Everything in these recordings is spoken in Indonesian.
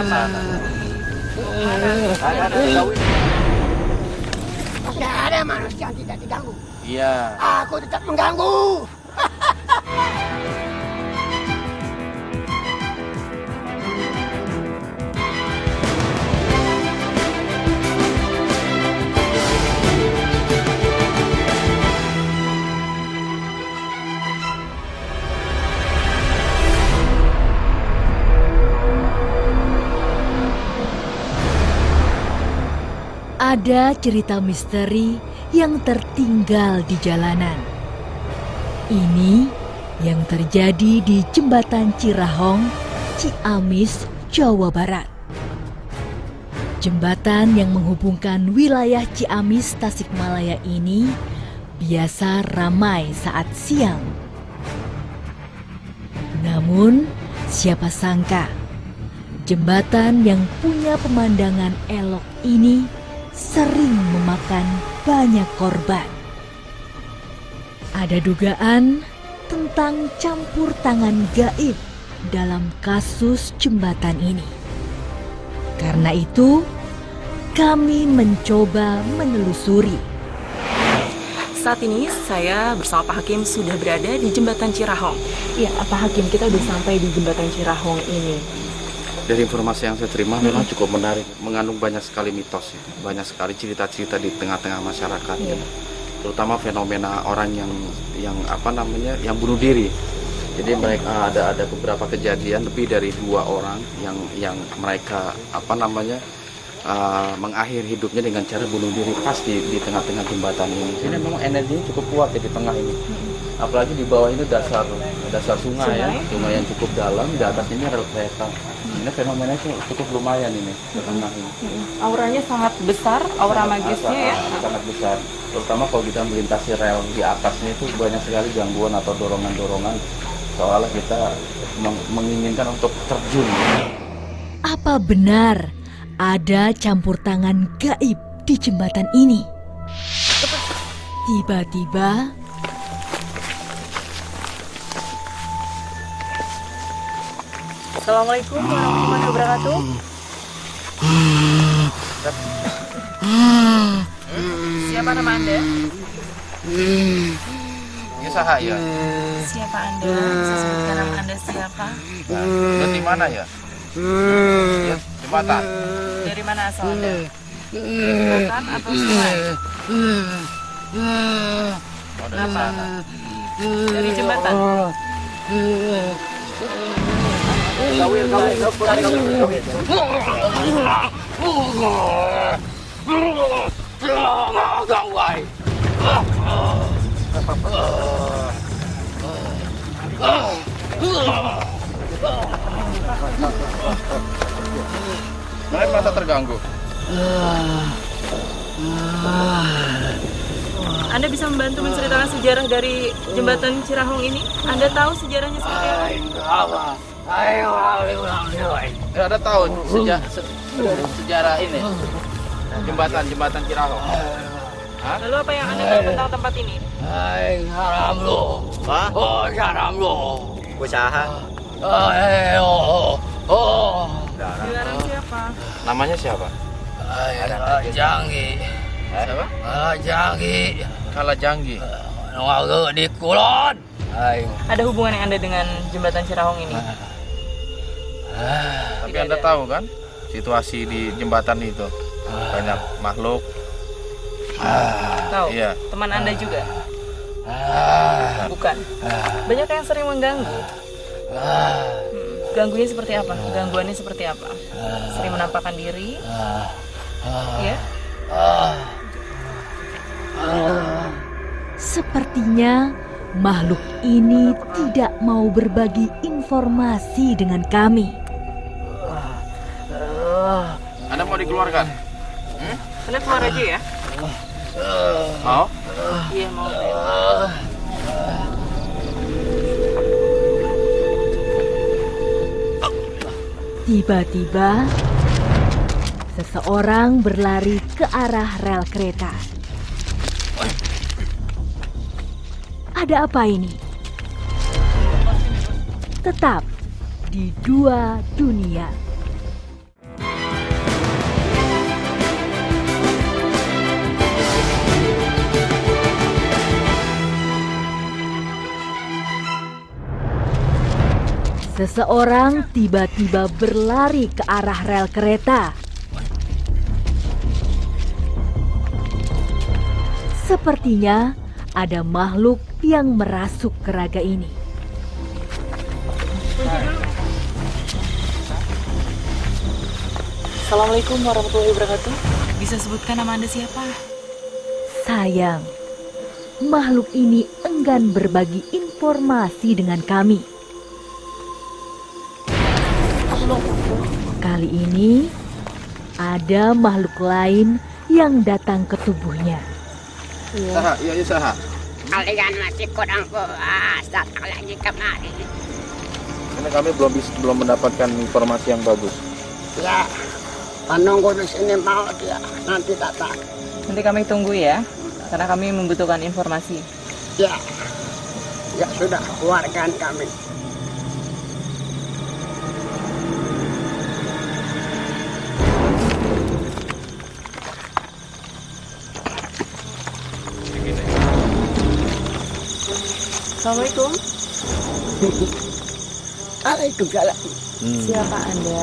Kenapa? Tidak ada manusia yang tidak diganggu. Iya. Aku tetap mengganggu. Ada cerita misteri yang tertinggal di jalanan. Ini yang terjadi di Jembatan Cirahong, Ciamis, Jawa Barat. Jembatan yang menghubungkan wilayah Ciamis, Tasikmalaya ini biasa ramai saat siang. Namun, siapa sangka jembatan yang punya pemandangan elok ini sering memakan banyak korban. Ada dugaan tentang campur tangan gaib dalam kasus jembatan ini. Karena itu, kami mencoba menelusuri. Saat ini saya bersama Pak Hakim sudah berada di Jembatan Cirahong. Ya, Pak Hakim, kita sudah sampai di Jembatan Cirahong ini. Dari informasi yang saya terima memang cukup menarik, mengandung banyak sekali mitos, banyak sekali cerita-cerita di tengah-tengah masyarakat, terutama fenomena orang yang bunuh diri. Jadi mereka ada beberapa kejadian lebih dari 2 orang yang mereka mengakhiri hidupnya dengan cara bunuh diri pas di tengah-tengah jembatan ini. Ini memang energinya cukup kuat ya di tengah ini. Apalagi di bawah ini dasar sungai yang cukup dalam, di atas ini rel kereta. Ini fenomena itu cukup lumayan ini di tengah ini. Auranya sangat besar, aura magisnya ya. Sangat besar. Terutama kalau kita melintasi rel di atasnya itu banyak sekali gangguan atau dorongan-dorongan seolah kita menginginkan untuk terjun. Apa benar ada campur tangan gaib di jembatan ini? Tiba-tiba Assalamualaikum warahmatullahi wabarakatuh. Siapa nama Anda? Ini Sahaya. Siapa Anda? Bisa sebutkan nama Anda siapa? Nah, di mana ya? Ya, jembatan. Dari mana asal Anda? Jembatan atau sungai? Kenapa? Dari jembatan. Mata terganggu. Anda bisa membantu menceritakan sejarah dari jembatan Cirahong ini? Anda tahu sejarahnya seperti apa? Ada tahu sejarah ini jembatan Cirahong. Lalu apa yang Anda tahu tentang tempat ini? Salam lu. Salam lu. Usaha. Dilarang siapa? Namanya siapa? Janggi. Siapa? Janggi. Kalajanggi. Nunggu di Kulon. Ada hubungannya Anda dengan jembatan Cirahong ini? Tapi Anda tahu kan situasi di jembatan itu banyak makhluk. Tahu? Iya. Teman Anda juga? Bukan. Banyak yang sering mengganggu. Ganggunya seperti apa? Gangguannya seperti apa? Sering menampakkan diri? Ya? sepertinya makhluk ini tidak mau berbagi informasi dengan kami. Anda mau dikeluarkan? Anda keluar aja ya? Mau? Iya, mau. Tiba-tiba, seseorang berlari ke arah rel kereta. Ada apa ini? Tetap di Dua Dunia. Seseorang tiba-tiba berlari ke arah rel kereta. Sepertinya ada makhluk yang merasuk ke raga ini. Assalamualaikum warahmatullahi wabarakatuh. Bisa sebutkan nama Anda siapa? Sayang, makhluk ini enggan berbagi informasi dengan kami. Kali ini ada makhluk lain yang datang ke tubuhnya. Saha, iya saha. Kalian masih kurang puas datang lagi kemari. Karena kami belum mendapatkan informasi yang bagus. Ya, penunggu di sini mau dia nanti datang. Nanti kami tunggu ya, karena kami membutuhkan informasi. Ya, ya sudah, keluarkan kami. Assalamualaikum. Waalaikumsalam. Siapa Anda?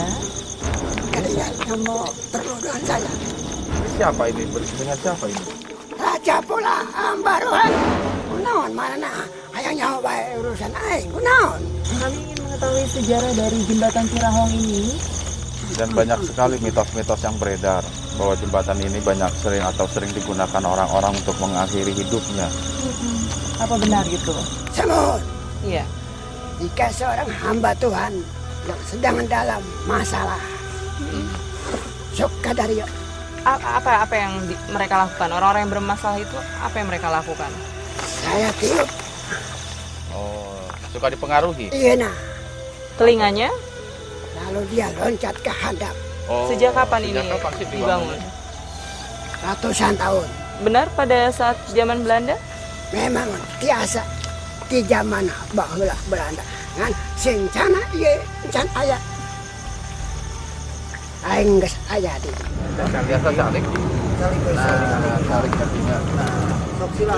Kalian yang mau perluduhan saya. Siapa ini? Dengan siapa ini? Raja pula baruan. Kunaon mana hayang nyawa bae urusan aing. Kunaon? Kami ingin mengetahui sejarah dari jembatan Cirahong ini. Dan banyak sekali mitos-mitos yang beredar bahwa jembatan ini sering digunakan orang-orang untuk mengakhiri hidupnya. Apa benar gitu? Semut. Iya. Jika seorang hamba Tuhan yang sedang dalam masalah, suka dari Apa yang mereka lakukan? Orang-orang yang bermasalah itu apa yang mereka lakukan? saya tiup. Oh, suka dipengaruhi. Iya nah, Telinganya? lalu dia loncat ke hadap. Oh, Sejak kapan ini kapan sih dibangun? Ratusan tahun. Benar pada saat zaman Belanda? Memang tiasa di zaman baheula Belanda. Ngan sencana ieu encan aya. Aing geus aya di. Biasa salik. Salik artinya. Sok sila.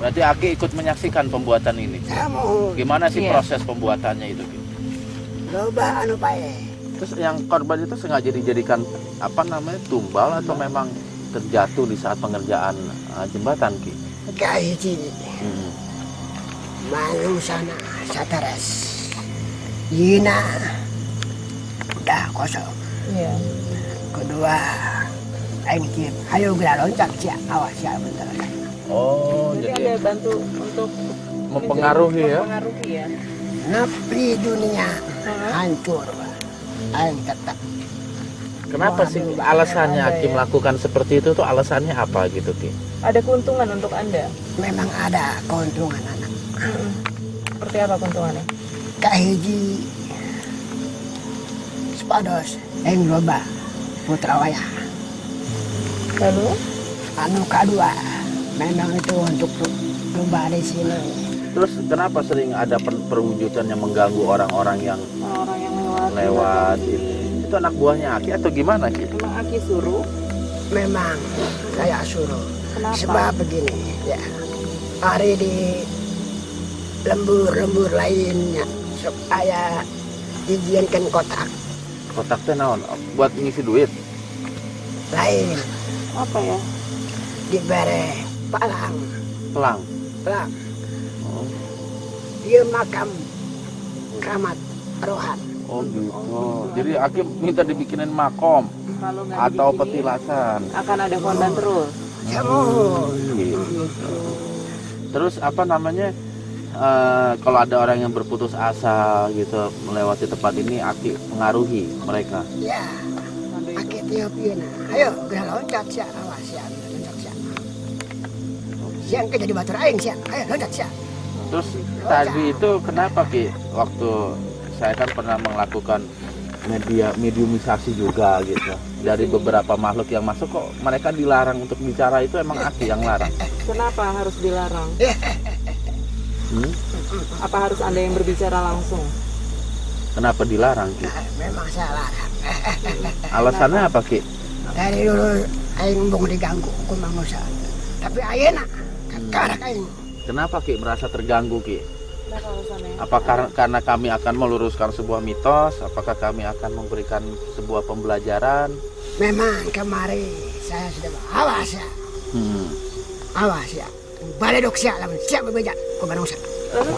Berarti Aki ikut menyaksikan pembuatan ini. Saya mau Gimana sih Iya. proses pembuatannya itu? Ki? loba anu pae. Terus yang korban itu sengaja dijadikan tumbal atau memang terjatuh di saat pengerjaan jembatan, Ki? Kahiji manusana sataras. Yina udah kosong. Iya. Kedua aing kieu hayu geura loncat sia awas sia bentar. Oh, Jadi jadi ada bantu untuk mempengaruhi ya? mempengaruhi ya. Napri dunia hancur. Aing tetap Kenapa sih alasannya Aki melakukan seperti itu tuh alasannya apa gitu, Ki? Ada keuntungan untuk Anda. memang ada keuntungan anak. Seperti apa keuntungannya? Kahiji sepados aing loba putra wayah. Lalu? Anu kedua memang itu untuk loba di sini. Terus kenapa sering ada perwujudan yang mengganggu orang-orang yang Orang-orang yang lewat ini? Itu anak buahnya Aki atau gimana, Ki? Emang Aki suruh? Memang saya suruh. Kenapa? Sebab begini ya. Hari di lembur-lembur lainnya supaya dijiankan kotak Kotak teh naon? Buat ngisi duit? lain Apa ya? dibere palang Pelang? Oh. Dia makam keramat rohan. Oh gitu. Jadi Aki minta dibikinin makom Kalau nggak atau dibikinin, petilasan. akan ada korban terus. Gitu. Terus kalau ada orang yang berputus asa gitu melewati tempat ini, Aki pengaruhi mereka. Ya, aki tiup-tiup. Ayo, geura loncat sia, awas sia, loncat sia. Siang ke jadi batur aing sia. Ayo loncat sia. Terus tadi itu kenapa, Ki? Waktu saya kan pernah melakukan mediumisasi juga gitu. Dari beberapa makhluk yang masuk kok mereka dilarang untuk bicara, itu emang Aki yang larang. Kenapa harus dilarang? Apa harus Anda yang berbicara langsung? Kenapa dilarang, Ki? Memang saya larang. Alasannya apa, Ki? Dari dulu aing bung diganggu ku manusia. Tapi ayeuna karak aing. Kenapa, Ki, merasa terganggu, Ki? Kenapa alasannya? Apakah karena kami akan meluruskan sebuah mitos? Apakah kami akan memberikan sebuah pembelajaran? Memang kemarin saya sudah awas ya. Awas ya. Balik dok siap lamun siap berbeda ke manusia. Lalu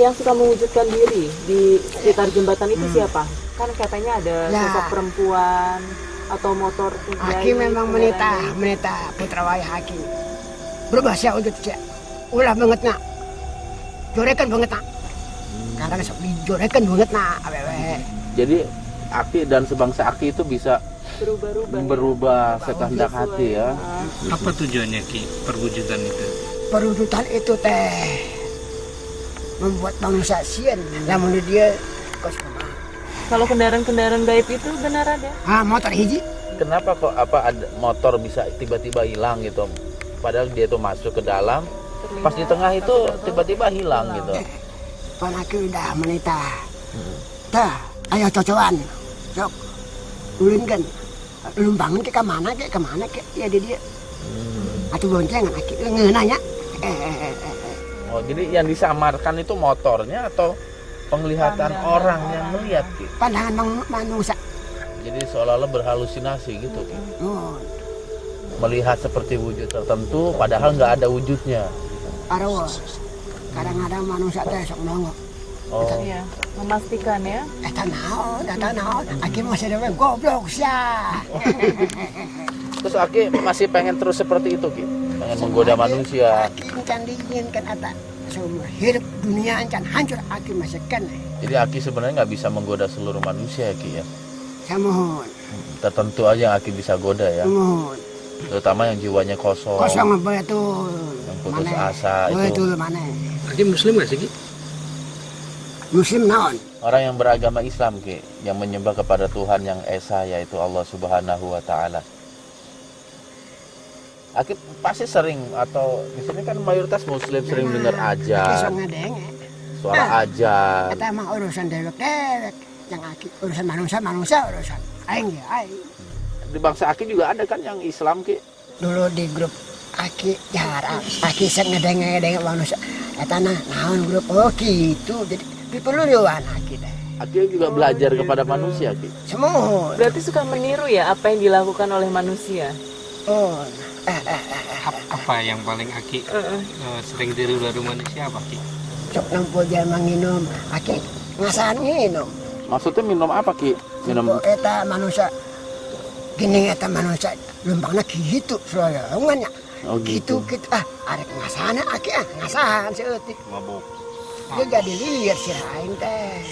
yang suka mewujudkan diri di sekitar jembatan itu siapa? Kan katanya ada sosok perempuan atau motor tunggai. Aki memang menita putra wayah Aki. Berubah siap untuk siap. Ulah banget nak. Jorekan banget nak. Karena sok dijorekan banget nak. Jadi Aki dan sebangsa Aki itu bisa berubah sekehendak hati ya. Apa tujuannya Ki perwujudan itu? Perwujudan itu teh membuat manusia sian. Namun dia kos kemana? Kalau kendaraan-kendaraan gaib itu benar ada? Motor hiji. Kenapa kok ada motor bisa tiba-tiba hilang gitu? Padahal dia tuh masuk ke dalam, pas di tengah itu tiba-tiba hilang gitu. Panaki udah menita. Tah, ayo cocokan. Sok. Ulunkan. Lumbangin ke kemana ke ya dia. Atau boncengan Aki ngeunanya. Oh, jadi yang disamarkan itu motornya atau penglihatan orang yang melihat gitu? Pandangan manusia. Jadi seolah-olah berhalusinasi gitu. Oh, Melihat seperti wujud tertentu padahal nggak ada wujudnya. parawa. Kadang-kadang manusia teh sok nongok. Oh. Iya, memastikan ya. Tanaon. Aki masih dewe goblok sia. Terus Aki masih pengen terus seperti itu Ki? Pengen menggoda manusia. Aki encan diinginkan ata seumur hidup dunia encan hancur Aki masih kena. Jadi Aki sebenarnya nggak bisa menggoda seluruh manusia ya Ki ya? Saya mohon. Tertentu aja yang Aki bisa goda ya. Mohon. Terutama yang jiwanya kosong. Kosong betul. Yang putus asa itu. Betul mana? Aki Muslim nggak sih Ki? Muslim naon? Orang yang beragama Islam Ki, yang menyembah kepada Tuhan yang esa yaitu Allah Subhanahu wa taala. Aki pasti sering atau di sini kan mayoritas muslim sering dengar ajan, suara ajan. Kita emang urusan dewek-dewek. Yang Aki urusan manusia urusan. Aing ya aing. Di bangsa Aki juga ada kan yang Islam Ki? Dulu di grup Aki jarang. Aki sen ngedeng manusia. Eta naon grup oh gitu. Jadi diperluan Aki deh. Aki juga belajar kepada manusia Ki. Semua. Berarti suka meniru ya apa yang dilakukan oleh manusia? Oh. Apa yang paling Aki sering tiru dari manusia apa Ki? Sok nampu dia menginum. Aki ngasahan nginum. Maksudnya minum apa Ki? Minum Eta manusia. Gini eta manusia lembangna gitu soalnya. Oh gitu. Gitu. Arek ngasahan Aki ngasahan seutik. Mabuk. Dia jadi liar sih lain teh.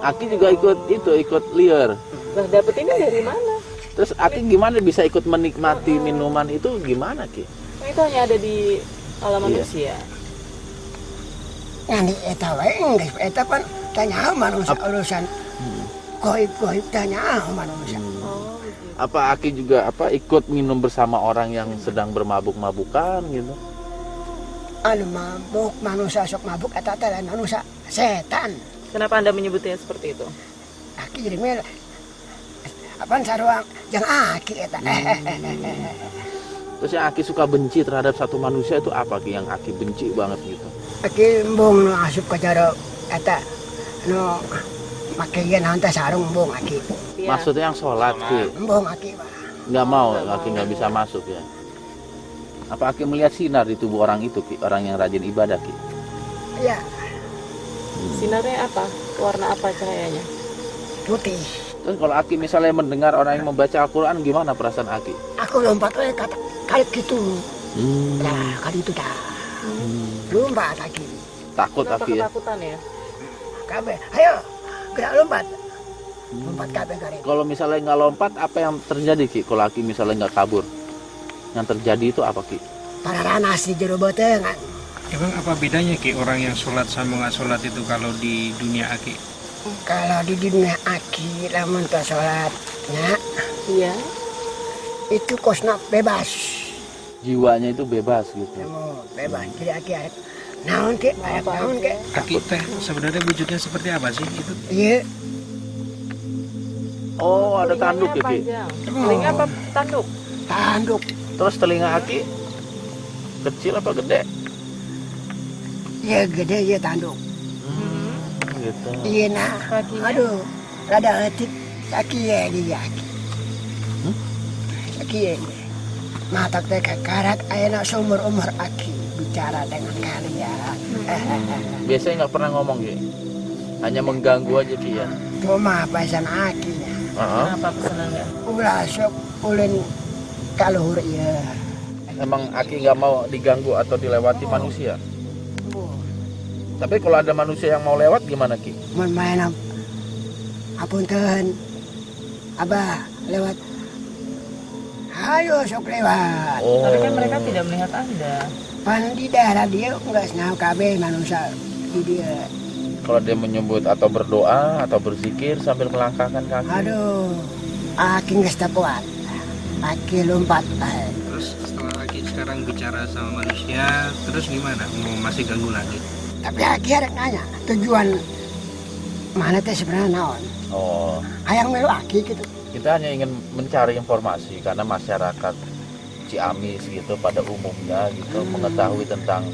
Aki juga ikut liar. Nah, dapet ini dari mana? Terus Aki gimana bisa ikut menikmati minuman itu gimana Ki? Nah, itu hanya ada di alam manusia. Yang di eta wae enggak eta pan tanya manusia urusan. Goib tanya manusia. Oh, gitu. Apa Aki juga ikut minum bersama orang yang sedang bermabuk-mabukan gitu? Anu mabuk manusia sok mabuk eta teh lain manusia setan. Kenapa Anda menyebutnya seperti itu? Aki jadi mel apaan saruang yang Aki eta. Terus yang Aki suka benci terhadap satu manusia itu apa Ki yang Aki benci banget gitu? Aki embung asup ke cara eta nu make ieu naon teh sarung embung Aki. Ya. Maksudnya yang sholat Ki? Embung Aki mah. Nggak mau, Aki nggak bisa masuk ya? Apa Aki melihat sinar di tubuh orang itu Ki? Orang yang rajin ibadah Ki? Iya, Sinarnya apa? Warna apa cahayanya? putih. Terus kalau Aki misalnya mendengar orang yang membaca Al-Quran gimana perasaan Aki? Aku lompat kata kali gitu. Nah, kali itu dah. Lompat Aki. Takut Kenapa Aki ya? ketakutan ya? Kabe, ayo gerak lompat. Lompat kabe kali. Kalau misalnya nggak lompat apa yang terjadi Ki? Kalau Aki misalnya nggak kabur, yang terjadi itu apa Ki? Para ranas di jero botengan. Emang apa bedanya Ki orang yang sholat sama nggak sholat itu kalau di dunia Aki? Kalau di dunia Aki lamun teu salatnya Iya. itu kosna bebas. Jiwanya itu bebas gitu. Bebas. Jadi Aki arek naon ke? Arek naon ke? Aki teh sebenarnya wujudnya seperti apa sih itu? Iya. Oh ada tanduk ya Ki? Panjang. Telinga apa tanduk? Tanduk. Terus telinga Aki kecil apa gede? Iya gede iya tanduk. gitu. Iya nah. Aduh, rada letik sakit ya dia. Sakit. Mata teh kakarak ayeuna seumur umur aki bicara dengan kalian. Biasanya nggak pernah ngomong Ki. Hanya mengganggu aja Ki ya. Cuma pesan akinya. Apa pesanannya? Ulah sok ulin kaluhur ieu. Emang Aki nggak mau diganggu atau dilewati manusia. Tapi kalau ada manusia yang mau lewat gimana Ki? Mun main apunten. Abah lewat. Ayo sok lewat. Tapi kan mereka tidak melihat Anda. Pan di daerah dia enggak senang kabeh manusia di dia. Kalau dia menyebut atau berdoa atau berzikir sambil melangkahkan kaki. Aduh, Aki nggak kuat. Aki lompat. Terus setelah Aki sekarang bicara sama manusia, terus gimana? Mau masih ganggu lagi? Tapi Aki harus nanya tujuan mana teh sebenarnya naon. Oh, Hayang melu Aki gitu. kita hanya ingin mencari informasi karena masyarakat Ciamis gitu pada umumnya gitu mengetahui tentang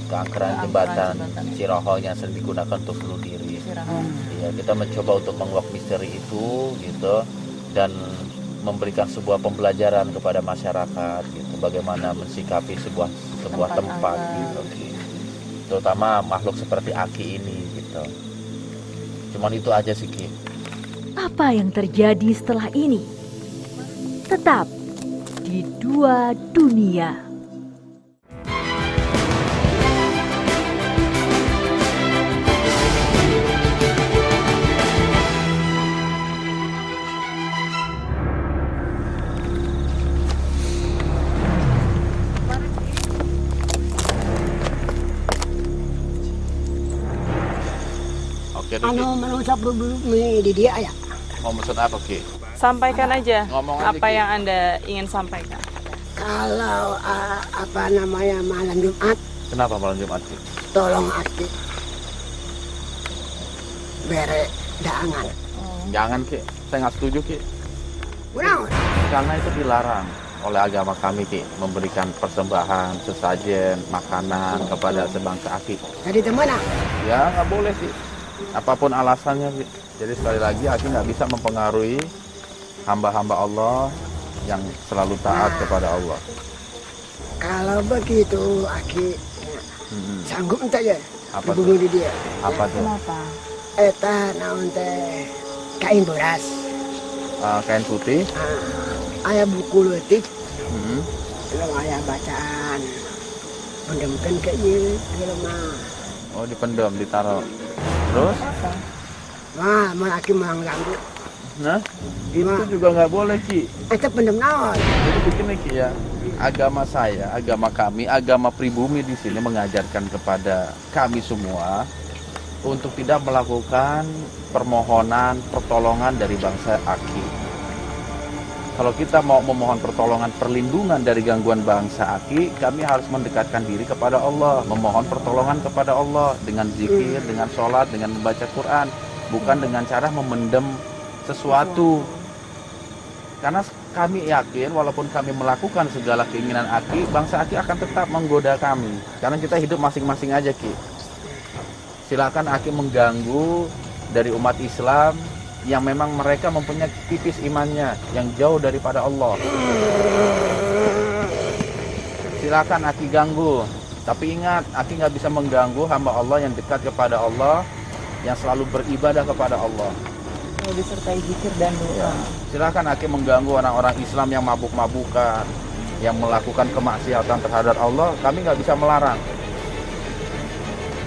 keangkeran jembatan Cirohong yang sering digunakan untuk bunuh diri. Iya, kita mencoba untuk menguak misteri itu gitu dan memberikan sebuah pembelajaran kepada masyarakat gitu bagaimana mensikapi sebuah tempat gitu. Terutama makhluk seperti Aki ini gitu. Cuman itu aja sih Ki. Apa yang terjadi setelah ini? Tetap di Dua Dunia. Oke deh Ki. Anu manusia berbumi di dia ya. Mau pesan apa Ki? Sampaikan aja Ngomong aja, apa Ki. yang Anda ingin sampaikan. Kalau apa namanya malam Jumat, Kenapa malam Jumat Ki? tolong Aki bere daangan. Jangan Ki, saya nggak setuju Ki. Kunaon? Karena itu dilarang oleh agama kami Ki, memberikan persembahan, sesajen, makanan kepada sebangsa Aki. Jadi teman Ya nggak boleh Ki, apapun alasannya Ki. Jadi sekali lagi Aki nggak bisa mempengaruhi hamba-hamba Allah yang selalu taat kepada Allah. kalau begitu Aki sanggup entah ya Apa berbumi di dia. Apa tuh? Eta naon teh kain boras. Kain putih. Aya buku leutik, Hmm. belum aya bacaan. Pendemkeun ke ieu mah. Oh dipendam, ditaruh. Terus? Wah, mun Aki mah ganggu. Nah, itu Gimana? juga nggak boleh Ki. Eta pendem naon? Jadi begini Ki ya, agama saya, agama kami, agama pribumi di sini mengajarkan kepada kami semua untuk tidak melakukan permohonan pertolongan dari bangsa Aki. Kalau kita mau memohon pertolongan perlindungan dari gangguan bangsa Aki, kami harus mendekatkan diri kepada Allah, memohon pertolongan kepada Allah dengan zikir, dengan sholat, dengan membaca Quran, bukan dengan cara memendam sesuatu. Karena kami yakin walaupun kami melakukan segala keinginan Aki, bangsa Aki akan tetap menggoda kami. Karena kita hidup masing-masing aja Ki. Silakan Aki mengganggu dari umat Islam yang memang mereka mempunyai tipis imannya, yang jauh daripada Allah. Silakan Aki ganggu. Tapi ingat, Aki nggak bisa mengganggu hamba Allah yang dekat kepada Allah, yang selalu beribadah kepada Allah. Disertai zikir dan doa. Silakan Aki mengganggu orang-orang Islam yang mabuk-mabukan, yang melakukan kemaksiatan terhadap Allah, kami nggak bisa melarang.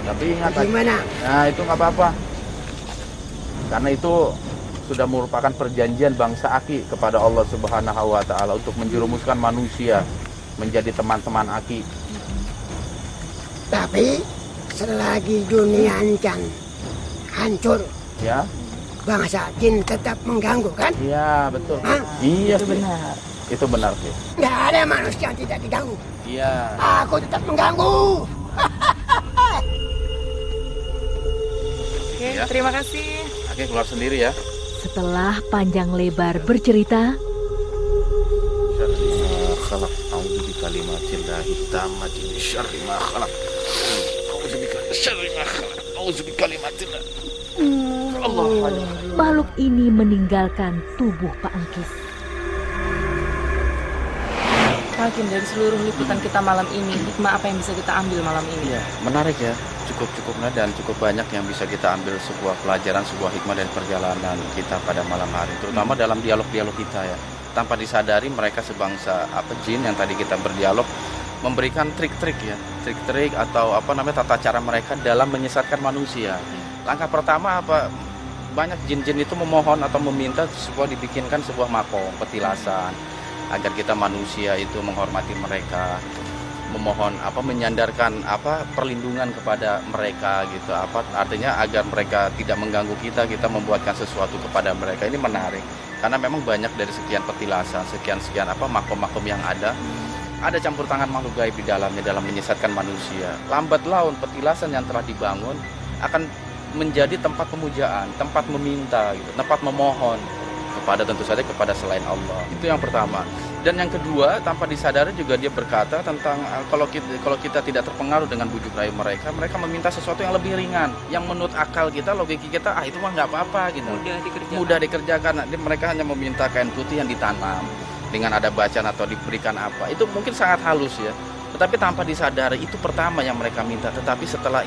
Tapi ingat, Gimana? nah itu nggak apa-apa. Karena itu sudah merupakan perjanjian bangsa Aki kepada Allah Subhanahu wa Ta'ala untuk menjerumuskan manusia menjadi teman-teman Aki. Tapi selagi dunia ancan hancur, Ya, bangsa jin tetap mengganggu kan? iya betul. Hah? Iya, Itu Ki. benar. Itu benar sih. Nggak ada manusia yang tidak diganggu. Iya. Aku tetap mengganggu. Oke, Ya. terima kasih. Aki keluar sendiri ya. Setelah panjang lebar bercerita, Khalaq a'udzu bikalimatillahit tammati min syarri ma khalaq. A'udzu bika syarri ma khalaq. Kalimatillah. Allah. Makhluk ini meninggalkan tubuh Pak Engkis. Pak Hakim, dari seluruh liputan kita malam ini, hikmah apa yang bisa kita ambil malam ini? Ya, menarik ya. Cukup dan cukup banyak yang bisa kita ambil, sebuah pelajaran, sebuah hikmah dari perjalanan kita pada malam hari, terutama dalam dialog-dialog kita ya. Tanpa disadari mereka sebangsa jin yang tadi kita berdialog memberikan trik-trik ya, trik-trik atau tata cara mereka dalam menyesatkan manusia. Langkah pertama apa? Banyak jin-jin itu memohon atau meminta dibikinkan sebuah makom, petilasan, agar kita manusia itu menghormati mereka, memohon menyandarkan perlindungan kepada mereka gitu, artinya agar mereka tidak mengganggu kita membuatkan sesuatu kepada mereka. Ini menarik karena memang banyak dari sekian petilasan, sekian makom-makom yang ada campur tangan makhluk gaib di dalamnya dalam menyesatkan manusia. Lambat laun petilasan yang telah dibangun akan menjadi tempat pemujaan, tempat meminta gitu, tempat memohon kepada tentu saja kepada selain Allah. Itu yang pertama. Dan yang kedua, tanpa disadari juga dia berkata tentang kalau kita tidak terpengaruh dengan bujuk rayu mereka meminta sesuatu yang lebih ringan, yang menurut akal kita, logika kita, itu mah nggak apa-apa gitu. Mudah dikerjakan. Mereka hanya meminta kain putih yang ditanam dengan ada bacaan atau diberikan apa. Itu mungkin sangat halus ya. Tetapi tanpa disadari itu pertama yang mereka minta. Tetapi setelah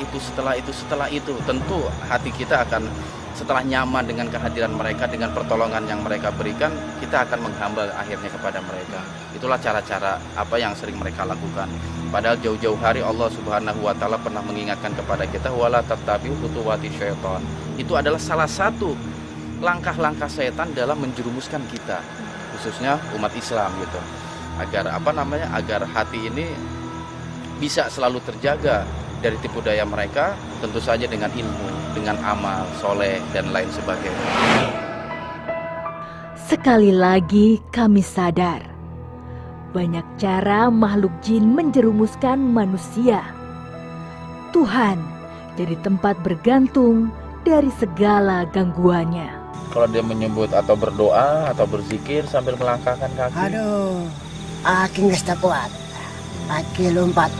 itu tentu hati kita akan, setelah nyaman dengan kehadiran mereka, dengan pertolongan yang mereka berikan, kita akan menghamba akhirnya kepada mereka. Itulah cara-cara yang sering mereka lakukan. Padahal jauh-jauh hari Allah Subhanahu wa Ta'ala pernah mengingatkan kepada kita, wala tattabi'u khutuwati syaitan. Itu adalah salah satu langkah-langkah setan dalam menjerumuskan kita, khususnya umat Islam gitu. Agar agar hati ini bisa selalu terjaga dari tipu daya mereka, tentu saja dengan ilmu, dengan amal soleh dan lain sebagainya. Sekali lagi kami sadar, banyak cara makhluk jin menjerumuskan manusia. Tuhan jadi tempat bergantung dari segala gangguannya. Kalau dia menyebut atau berdoa atau berzikir sambil melangkahkan kaki. Aduh, aki nggak kuat. Aki lompat.